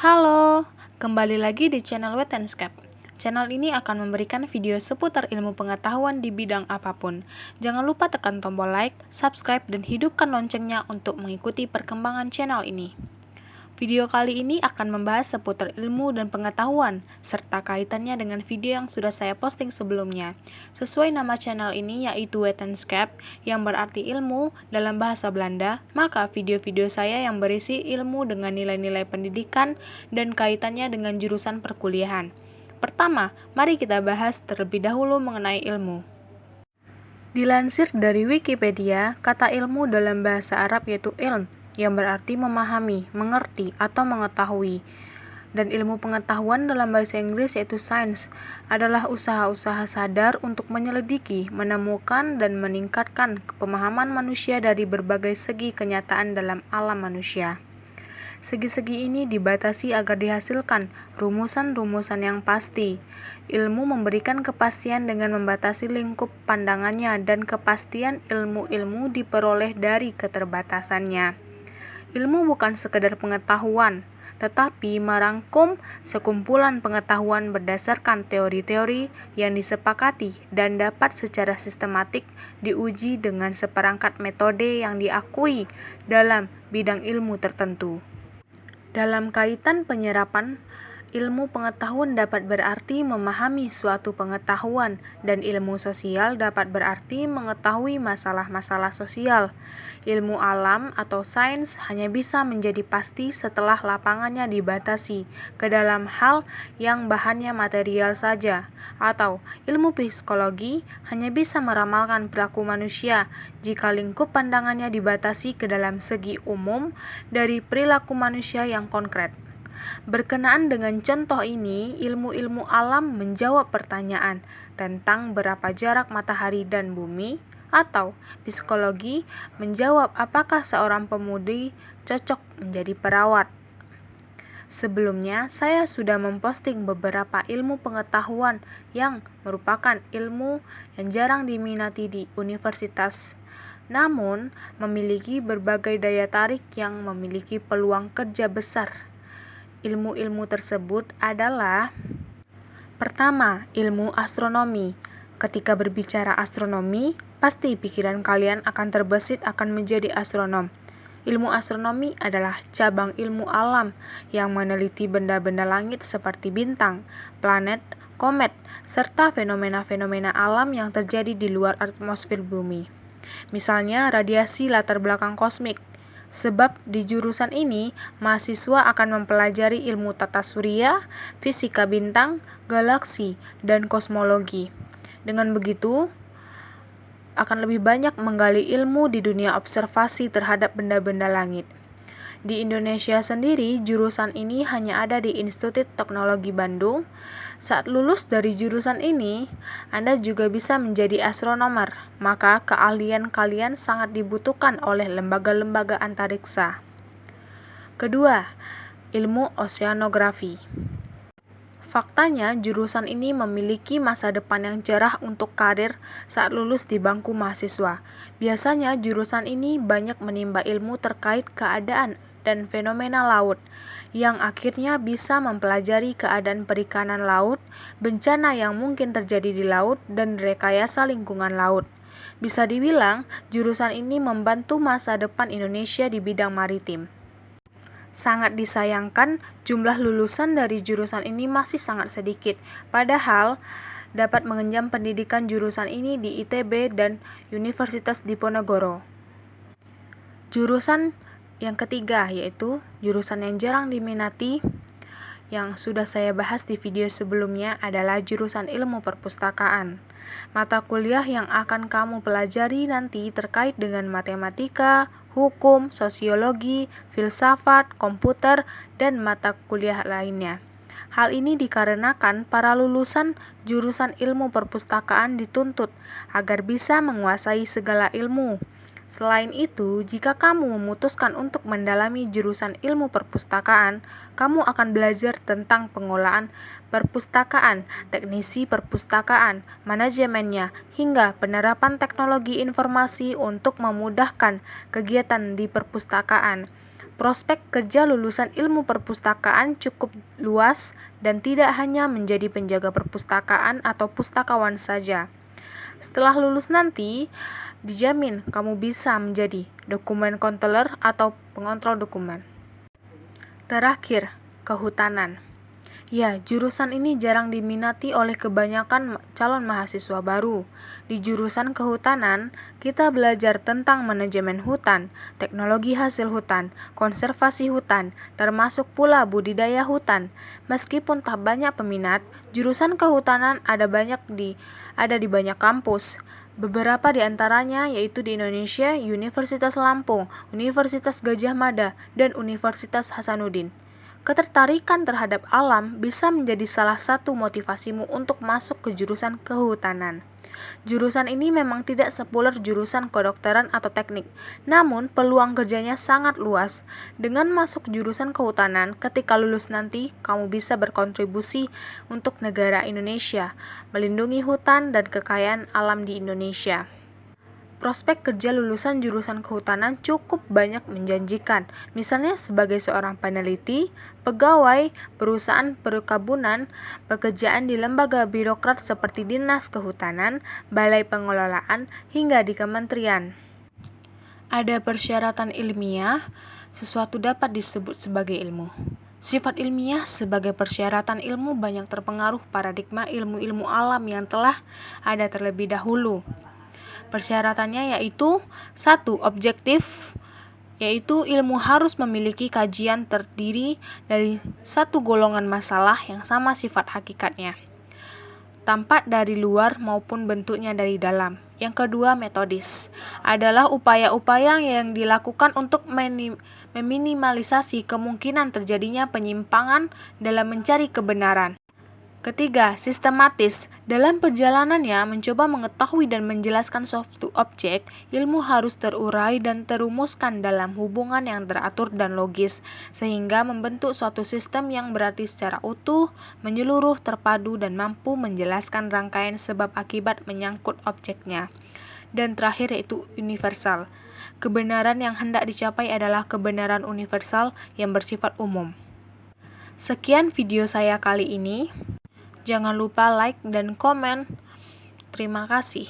Halo, kembali lagi di channel Wetenscape. Channel ini akan memberikan video seputar ilmu pengetahuan di bidang apapun. Jangan lupa tekan tombol like, subscribe, dan hidupkan loncengnya untuk mengikuti perkembangan channel ini. Video kali ini akan membahas seputar ilmu dan pengetahuan, serta kaitannya dengan video yang sudah saya posting sebelumnya. Sesuai nama channel ini yaitu Wetenscape, yang berarti ilmu dalam bahasa Belanda, maka video-video saya yang berisi ilmu dengan nilai-nilai pendidikan dan kaitannya dengan jurusan perkuliahan. Pertama, mari kita bahas terlebih dahulu mengenai ilmu. Dilansir dari Wikipedia, kata ilmu dalam bahasa Arab yaitu ilm, yang berarti memahami, mengerti, atau mengetahui. Dan ilmu pengetahuan dalam bahasa Inggris yaitu science adalah usaha-usaha sadar untuk menyelidiki, menemukan, dan meningkatkan pemahaman manusia dari berbagai segi kenyataan dalam alam manusia. Segi-segi ini dibatasi agar dihasilkan rumusan-rumusan yang pasti. Ilmu memberikan kepastian dengan membatasi lingkup pandangannya, dan kepastian ilmu-ilmu diperoleh dari keterbatasannya. Ilmu bukan sekedar pengetahuan, tetapi merangkum sekumpulan pengetahuan berdasarkan teori-teori yang disepakati dan dapat secara sistematik diuji dengan seperangkat metode yang diakui dalam bidang ilmu tertentu. Dalam kaitan penyerapan, ilmu pengetahuan dapat berarti memahami suatu pengetahuan, dan ilmu sosial dapat berarti mengetahui masalah-masalah sosial. Ilmu alam atau sains hanya bisa menjadi pasti setelah lapangannya dibatasi ke dalam hal yang bahannya material saja, atau ilmu psikologi hanya bisa meramalkan perilaku manusia jika lingkup pandangannya dibatasi ke dalam segi umum dari perilaku manusia yang konkret. Berkenaan dengan contoh ini, ilmu-ilmu alam menjawab pertanyaan tentang berapa jarak matahari dan bumi, atau psikologi menjawab apakah seorang pemudi cocok menjadi perawat. Sebelumnya, saya sudah memposting beberapa ilmu pengetahuan yang merupakan ilmu yang jarang diminati di universitas, namun memiliki berbagai daya tarik yang memiliki peluang kerja besar. Ilmu-ilmu tersebut adalah: pertama, ilmu astronomi. Ketika berbicara astronomi, pasti pikiran kalian akan terbesit akan menjadi astronom. Ilmu astronomi adalah cabang ilmu alam yang meneliti benda-benda langit seperti bintang, planet, komet, serta fenomena-fenomena alam yang terjadi di luar atmosfer bumi. Misalnya radiasi latar belakang kosmik. Sebab di jurusan ini, mahasiswa akan mempelajari ilmu tata surya, fisika bintang, galaksi, dan kosmologi. Dengan begitu, akan lebih banyak menggali ilmu di dunia observasi terhadap benda-benda langit. Di Indonesia sendiri, jurusan ini hanya ada di Institut Teknologi Bandung. Saat lulus dari jurusan ini, Anda juga bisa menjadi astronomer, maka keahlian kalian sangat dibutuhkan oleh lembaga-lembaga antariksa. Kedua, ilmu oceanografi. Faktanya, jurusan ini memiliki masa depan yang cerah untuk karir saat lulus di bangku mahasiswa. Biasanya, jurusan ini banyak menimba ilmu terkait keadaan dan fenomena laut, yang akhirnya bisa mempelajari keadaan perikanan laut, bencana yang mungkin terjadi di laut, dan rekayasa lingkungan laut. Bisa dibilang, jurusan ini membantu masa depan Indonesia di bidang maritim. Sangat disayangkan, jumlah lulusan dari jurusan ini masih sangat sedikit, padahal dapat mengenyam pendidikan jurusan ini di ITB dan Universitas Diponegoro. Jurusan yang ketiga yaitu jurusan yang jarang diminati, yang sudah saya bahas di video sebelumnya, adalah jurusan ilmu perpustakaan. Mata kuliah yang akan kamu pelajari nanti terkait dengan matematika, hukum, sosiologi, filsafat, komputer, dan mata kuliah lainnya. Hal ini dikarenakan para lulusan jurusan ilmu perpustakaan dituntut agar bisa menguasai segala ilmu. Selain itu, jika kamu memutuskan untuk mendalami jurusan ilmu perpustakaan, kamu akan belajar tentang pengolahan perpustakaan, teknisi perpustakaan, manajemennya, hingga penerapan teknologi informasi untuk memudahkan kegiatan di perpustakaan. Prospek kerja lulusan ilmu perpustakaan cukup luas dan tidak hanya menjadi penjaga perpustakaan atau pustakawan saja. Setelah lulus nanti, dijamin kamu bisa menjadi dokumen controller atau pengontrol dokumen. Terakhir, kehutanan. Ya, jurusan ini jarang diminati oleh kebanyakan calon mahasiswa baru. Di jurusan kehutanan, kita belajar tentang manajemen hutan, teknologi hasil hutan, konservasi hutan, termasuk pula budidaya hutan. Meskipun tak banyak peminat, jurusan kehutanan ada di banyak kampus. Beberapa di antaranya yaitu di Indonesia, Universitas Lampung, Universitas Gadjah Mada, dan Universitas Hasanuddin. Ketertarikan terhadap alam bisa menjadi salah satu motivasimu untuk masuk ke jurusan kehutanan. Jurusan ini memang tidak sepopuler jurusan kedokteran atau teknik, namun peluang kerjanya sangat luas. Dengan masuk jurusan kehutanan, ketika lulus nanti, kamu bisa berkontribusi untuk negara Indonesia, melindungi hutan dan kekayaan alam di Indonesia. Prospek kerja lulusan jurusan kehutanan cukup banyak menjanjikan, misalnya sebagai seorang peneliti, pegawai, perusahaan perkebunan, pekerjaan di lembaga birokrat seperti Dinas Kehutanan, Balai Pengelolaan, hingga di kementerian. Ada persyaratan ilmiah, sesuatu dapat disebut sebagai ilmu. Sifat ilmiah sebagai persyaratan ilmu banyak terpengaruh paradigma ilmu-ilmu alam yang telah ada terlebih dahulu. Persyaratannya yaitu 1. Objektif, yaitu ilmu harus memiliki kajian terdiri dari satu golongan masalah yang sama sifat hakikatnya, tampak dari luar maupun bentuknya dari dalam. Yang kedua, metodis, adalah upaya-upaya yang dilakukan untuk meminimalisasi kemungkinan terjadinya penyimpangan dalam mencari kebenaran. Ketiga, sistematis. Dalam perjalanannya mencoba mengetahui dan menjelaskan suatu objek, ilmu harus terurai dan terumuskan dalam hubungan yang teratur dan logis, sehingga membentuk suatu sistem yang berarti secara utuh, menyeluruh, terpadu, dan mampu menjelaskan rangkaian sebab akibat menyangkut objeknya. Dan terakhir yaitu universal. Kebenaran yang hendak dicapai adalah kebenaran universal yang bersifat umum. Sekian video saya kali ini. Jangan lupa like dan komen. Terima kasih.